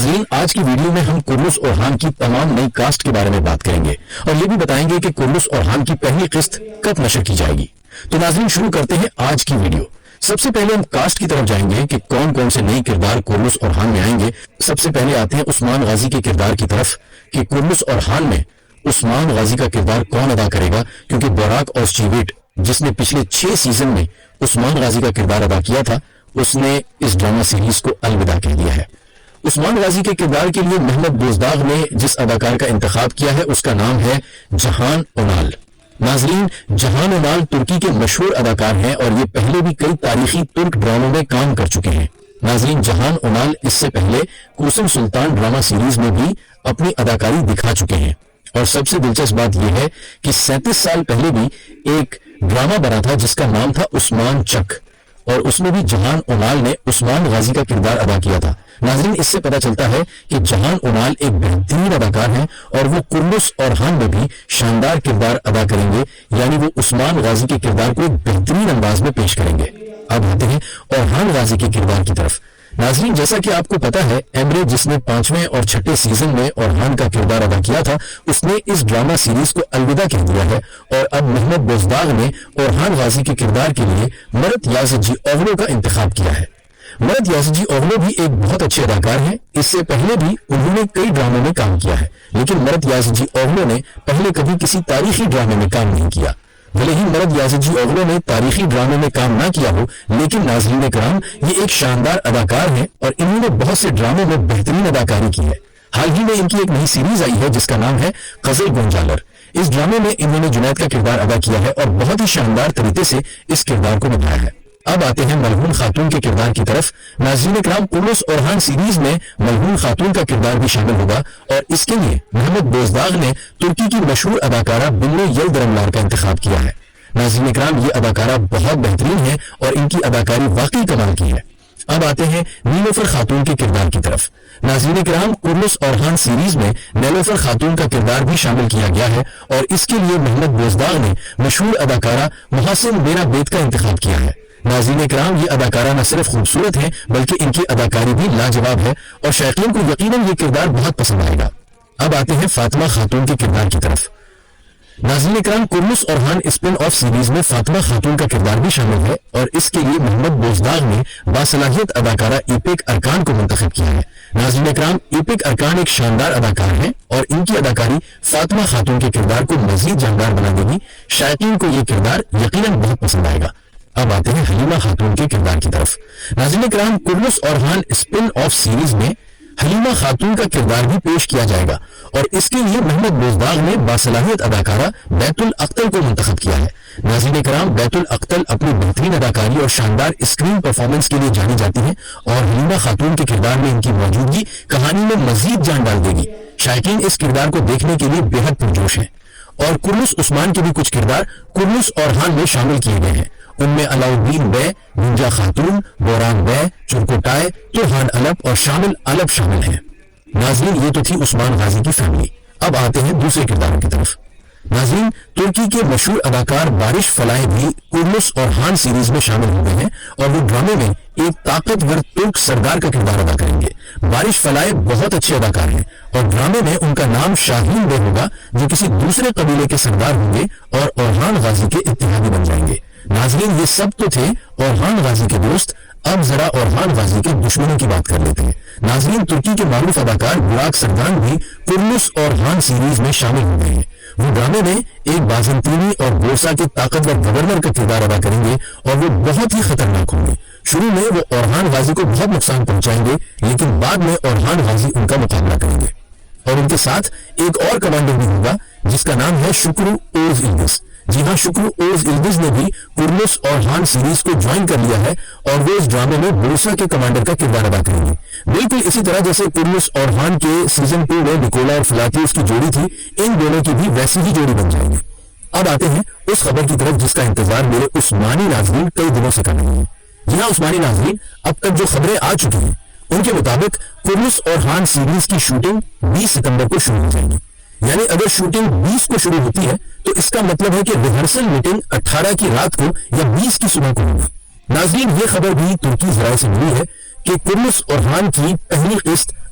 ناظرین، آج کی ویڈیو میں ہم کرنس اورحان کی تمام نئی کاسٹ کے بارے میں بات کریں گے اور یہ بھی بتائیں گے کہ کرنس اورحان کی پہلی قسط کب نشر کی جائے گی۔ تو ناظرین، شروع کرتے ہیں آج کی ویڈیو۔ سب سے پہلے ہم کاسٹ کی طرف جائیں گے کہ کون کون سے نئے کردار کرنس اورحان میں آئیں گے۔ سب سے پہلے آتے ہیں عثمان غازی کے کردار کی طرف کہ کرنس اورحان میں عثمان غازی کا کردار کون ادا کرے گا، کیونکہ براک اوزچیویٹ جس نے پچھلے 6 سیزن میں عثمان غازی کا کردار ادا کیا تھا، اس نے اس ڈرامہ سیریز کو الوداع کہہ دیا ہے۔ عثمان غازی کے کردار کے لیے محمد بوزداغ نے جس اداکار کا انتخاب کیا ہے اس کا نام ہے جہان اونال۔ ناظرین، جہان اونال ترکی کے مشہور اداکار ہیں اور یہ پہلے بھی کئی تاریخی ترک ڈراموں میں کام کر چکے ہیں۔ ناظرین، جہان اونال اس سے پہلے کوسم سلطان ڈرامہ سیریز میں بھی اپنی اداکاری دکھا چکے ہیں، اور سب سے دلچسپ بات یہ ہے کہ 37 سال پہلے بھی ایک ڈرامہ بنا تھا جس کا نام تھا عثمان چک، اور اس میں بھی جہان اونال نے عثمان غازی کا کردار ادا کیا تھا۔ ناظرین، اس سے پتہ چلتا ہے کہ جہان اونال ایک بہترین اداکار ہیں اور وہ کرنس اورحان میں بھی شاندار کردار ادا کریں گے، یعنی وہ عثمان غازی کے کردار کو ایک بہترین انداز میں پیش کریں گے۔ اب آتے ہیں اورحان غازی کے کردار کی طرف۔ ناظرین، جیسا کہ آپ کو پتا ہے، ایمرے جس نے 5ویں اور 6 سیزن میں اورحان کا کردار ادا کیا تھا، اس نے اس ڈرامہ سیریز کو الوداع کہہ دیا ہے، اور اب محمد بوزداغ نے اورحان غازی کے کردار کے لیے مرت یازجی اوغلو کا انتخاب کیا ہے۔ مرت یازجی اوغلو بھی ایک بہت اچھے اداکار ہیں۔ اس سے پہلے بھی انہوں نے کئی ڈراموں میں کام کیا ہے، لیکن مرت یازجی اوغلو نے پہلے کبھی کسی تاریخی ڈرامے میں کام نہیں کیا۔ بھلے ہی مرت یازجی اوغلو نے تاریخی ڈرامے میں کام نہ کیا ہو، لیکن ناظرین کرام، یہ ایک شاندار اداکار ہیں اور انہوں نے بہت سے ڈراموں میں بہترین اداکاری کی ہے۔ حال ہی میں ان کی ایک نئی سیریز آئی ہے جس کا نام ہے غزل گونجالر۔ اس ڈرامے میں انہوں نے جنید کا کردار ادا کیا ہے اور بہت ہی شاندار طریقے سے اس کردار کو نبھایا ہے۔ اب آتے ہیں ملعون خاتون کے کردار کی طرف۔ ناظرین کرام، کرنس اورحان سیریز میں ملعون خاتون کا کردار بھی شامل ہوگا، اور اس کے لیے محمد بوزداغ نے ترکی کی مشہور اداکارہ بنو یلدرملار کا انتخاب کیا ہے۔ ناظرین کرام، یہ اداکارہ بہت بہترین ہے اور ان کی اداکاری واقعی کمال کی ہے۔ اب آتے ہیں نیلوفر خاتون کے کردار کی طرف۔ ناظرین کرام، کرنس اورحان سیریز میں نیلوفر خاتون کا کردار بھی شامل کیا گیا ہے، اور اس کے لیے محمد بوزداغ نے مشہور اداکارہ محسن میرا بیت کا انتخاب کیا ہے۔ ناظرین کرام، یہ اداکارہ نہ صرف خوبصورت ہے بلکہ ان کی اداکاری بھی لاجواب ہے، اور شائقین کو یقیناً یہ کردار بہت پسند آئے گا۔ اب آتے ہیں فاطمہ خاتون کے کردار کی طرف۔ ناظرین کرام، کرنس اورحان اسپن آف سیریز میں فاطمہ خاتون کا کردار بھی شامل ہے، اور اس کے لیے محمد بوزداغ نے باصلاحیت اداکارہ ایپک ارکان کو منتخب کیا ہے۔ ناظرین کرام، ایپک ارکان ایک شاندار اداکار ہیں اور ان کی اداکاری فاطمہ خاتون کے کردار کو مزید جاندار بنا دے گی۔ شائقین کو یہ کردار یقیناً بہت پسند آئے گا۔ اب آتے ہیں حلیمہ خاتون کے کردار کی طرف۔ ناظرین کرام، کرنس اورحان اسپن آف سیریز میں حلیمہ خاتون کا کردار بھی پیش کیا جائے گا، اور اس کے لیے محمد بوزداغ نے باصلاحیت اداکارہ بیت الاقتل کو منتخب کیا ہے۔ ناظرین کرام، بیت الاقتل اپنی بہترین اداکاری اور شاندار اسکرین پرفارمنس کے لیے جانی جاتی ہیں، اور حلیمہ خاتون کے کردار میں ان کی موجودگی کہانی میں مزید جان ڈال دے گی۔ شائقین اس کردار کو دیکھنے کے لیے بے حد پرجوش ہیں، اور کرنس عثمان کے بھی کچھ کردار کرنس اورحان میں شامل کیے گئے ہیں۔ ان میں علاؤدین بے، گنجا خاتون، بوران بے، چرکوٹائے، ترہان علب اور شامل علب شامل ہیں۔ ناظرین، یہ تو تھی عثمان غازی کی فیملی۔ اب آتے ہیں دوسرے کرداروں کی طرف۔ ناظرین، ترکی کے مشہور اداکار بارش فلائے بھی کرنس اورحان سیریز میں شامل ہو گئے ہیں، اور وہ ڈرامے میں ایک طاقتور ترک سردار کا کردار ادا کریں گے۔ بارش فلائے بہت اچھے اداکار ہیں، اور ڈرامے میں ان کا نام شاہین بے ہوگا، جو کسی دوسرے قبیلے کے سردار ہوں گے اور اورحان غازی کے اتحادی بن جائیں گے۔ ناظرین، یہ سب تو تھے اورحان غازی کے دوست۔ اب ذرا اورحان غازی کے دشمنوں کی بات کر لیتے ہیں۔ ناظرین، ترکی کے معروف اداکار براک سردان بھی کرنس اورحان سیریز میں شامل ہو گئے ہیں۔ وہ ڈرامے میں ایک بازنطینی اور بورسا کے طاقتور گورنر کا کردار ادا کریں گے، اور وہ بہت ہی خطرناک ہوں گے۔ شروع میں وہ اورحان غازی کو بہت نقصان پہنچائیں گے، لیکن بعد میں اورحان غازی ان کا مقابلہ کریں گے، اور ان کے ساتھ ایک اور کمانڈر بھی ہوگا جس کا نام ہے شکرو اوز الگز۔ جی ہاں، شکرو اوز الگز نے بھی کرنس اورحان سیریز کو جوائن کر لیا ہے، اور وہ اس ڈرامے میں بورسا کے کمانڈر کا کردار ادا کریں گے۔ بالکل اسی طرح جیسے کرنس اورحان کے سیزن 2 میں نکولا اور فلاتیوس کی جوڑی تھی، ان دونوں کی بھی ویسی ہی جوڑی بن جائیں گے۔ اب آتے ہیں اس خبر کی طرف جس کا انتظار میرے عثمانی ناظرین کئی دنوں سے کر رہے ہیں۔ جی ہاں عثمانی ناظرین، اب تک جو خبریں آ چکی ہیں ان کے مطابق کرنس اورحان سیریز کی شوٹنگ 20 ستمبر کو شروع ہو جائے گی۔ یعنی اگر شوٹنگ 20 کو شروع ہوتی ہے تو اس کا مطلب ہے کہ ریہرسل میٹنگ 18 کی رات کو یا 20 کی صبح کو ہوگی۔ ناظرین، یہ خبر بھی ترکی ذرائع سے ملی ہے کہ کرنس اورحان کی پہلی قسط